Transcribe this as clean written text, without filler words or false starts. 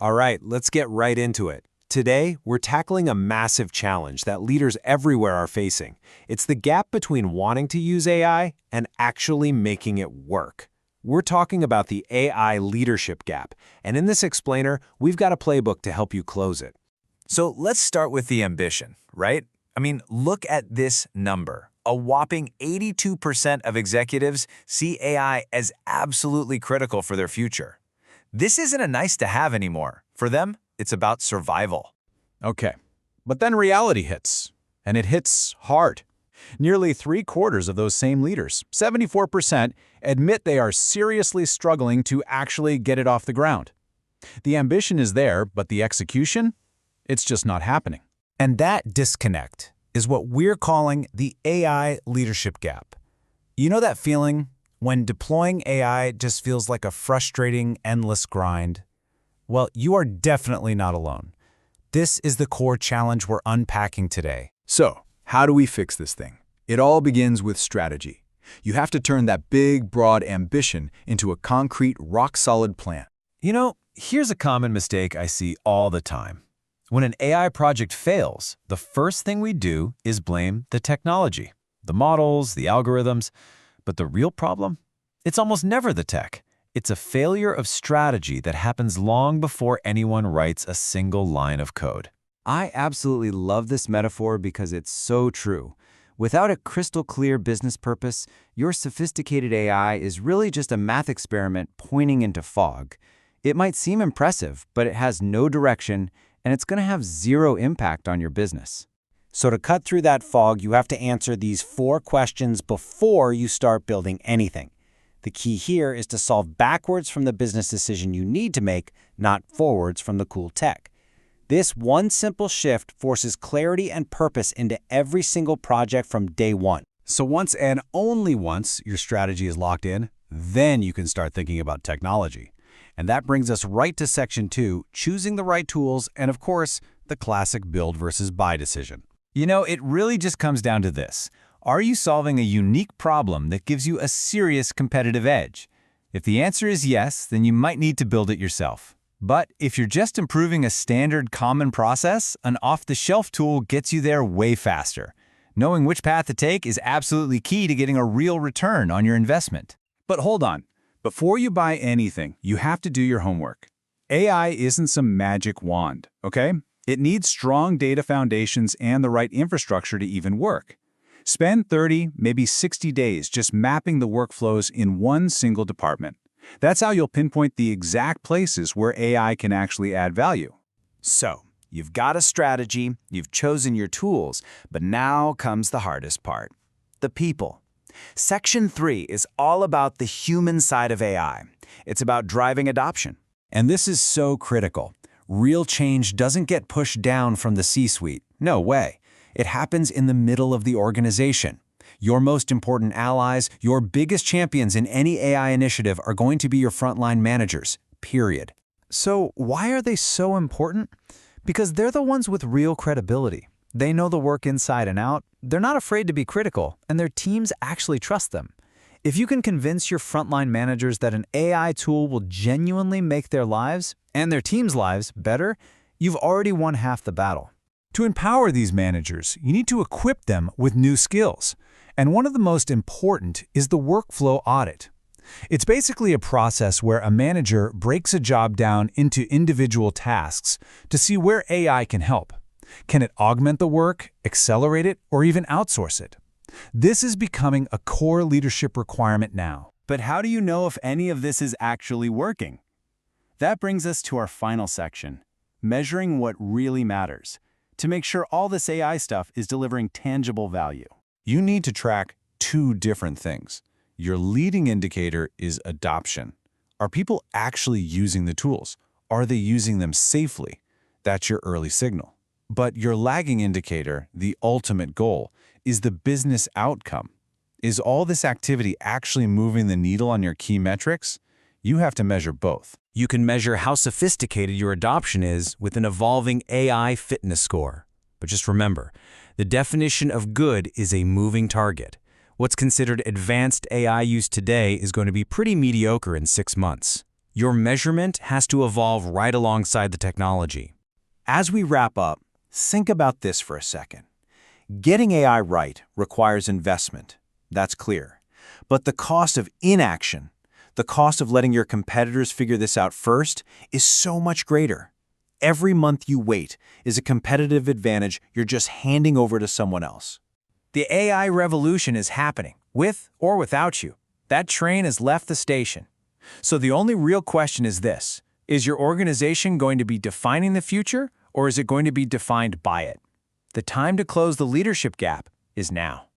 All right, let's get right into it. Today, we're tackling a massive challenge that leaders everywhere are facing. It's the gap between wanting to use AI and actually making it work. We're talking about the AI leadership gap, and in this explainer, we've got a playbook to help you close it. So let's start with the ambition, right? I mean, look at this number. A whopping 82% of executives see AI as absolutely critical for their future. This isn't a nice to have anymore. For them, it's about survival. Okay, but then reality hits, and it hits hard. Nearly 3/4 of those same leaders, 74%, admit they are seriously struggling to actually get it off the ground. The ambition is there, but the execution? It's just not happening. And that disconnect is what we're calling the AI leadership gap. You know that feeling when deploying AI just feels like a frustrating, endless grind? Well, you are definitely not alone. This is the core challenge we're unpacking today. So, how do we fix this thing? It all begins with strategy. You have to turn that big, broad ambition into a concrete, rock-solid plan. You know, here's a common mistake I see all the time. When an AI project fails, the first thing we do is blame the technology, the models, the algorithms. But the real problem? It's almost never the tech. It's a failure of strategy that happens long before anyone writes a single line of code. I absolutely love this metaphor because it's so true. Without a crystal clear business purpose, your sophisticated AI is really just a math experiment pointing into fog. It might seem impressive, but it has no direction, and it's going to have zero impact on your business. So to cut through that fog, you have to answer these 4 questions before you start building anything. The key here is to solve backwards from the business decision you need to make, not forwards from the cool tech. This one simple shift forces clarity and purpose into every single project from day one. So once and only once your strategy is locked in, then you can start thinking about technology. And that brings us right to Section 2, choosing the right tools, and of course, the classic build versus buy decision. You know, it really just comes down to this. Are you solving a unique problem that gives you a serious competitive edge? If the answer is yes, then you might need to build it yourself. But if you're just improving a standard common process, an off-the-shelf tool gets you there way faster. Knowing which path to take is absolutely key to getting a real return on your investment. But hold on. Before you buy anything, you have to do your homework. AI isn't some magic wand, okay? It needs strong data foundations and the right infrastructure to even work. Spend 30, maybe 60 days just mapping the workflows in one single department. That's how you'll pinpoint the exact places where AI can actually add value. So, you've got a strategy, you've chosen your tools, but now comes the hardest part. The people. Section 3 is all about the human side of AI. It's about driving adoption. And this is so critical. Real change doesn't get pushed down from the C-suite. No way. It happens in the middle of the organization. Your most important allies, your biggest champions in any AI initiative are going to be your frontline managers, period. So why are they so important? Because they're the ones with real credibility. They know the work inside and out, they're not afraid to be critical, and their teams actually trust them. If you can convince your frontline managers that an AI tool will genuinely make their lives and their team's lives better, you've already won half the battle. To empower these managers, you need to equip them with new skills. And one of the most important is the workflow audit. It's basically a process where a manager breaks a job down into individual tasks to see where AI can help. Can it augment the work, accelerate it, or even outsource it? This is becoming a core leadership requirement now. But how do you know if any of this is actually working? That brings us to our final section, measuring what really matters, to make sure all this AI stuff is delivering tangible value. You need to track 2 different things. Your leading indicator is adoption. Are people actually using the tools? Are they using them safely? That's your early signal. But your lagging indicator, the ultimate goal, is the business outcome. Is all this activity actually moving the needle on your key metrics? You have to measure both. You can measure how sophisticated your adoption is with an evolving AI fitness score. But just remember, the definition of good is a moving target. What's considered advanced AI use today is going to be pretty mediocre in 6 months. Your measurement has to evolve right alongside the technology. As we wrap up, think about this for a second. Getting AI right requires investment. That's clear. But the cost of inaction, the cost of letting your competitors figure this out first, is so much greater. Every month you wait is a competitive advantage you're just handing over to someone else. The AI revolution is happening, with or without you. That train has left the station. So the only real question is this: is your organization going to be defining the future, or is it going to be defined by it? The time to close the leadership gap is now.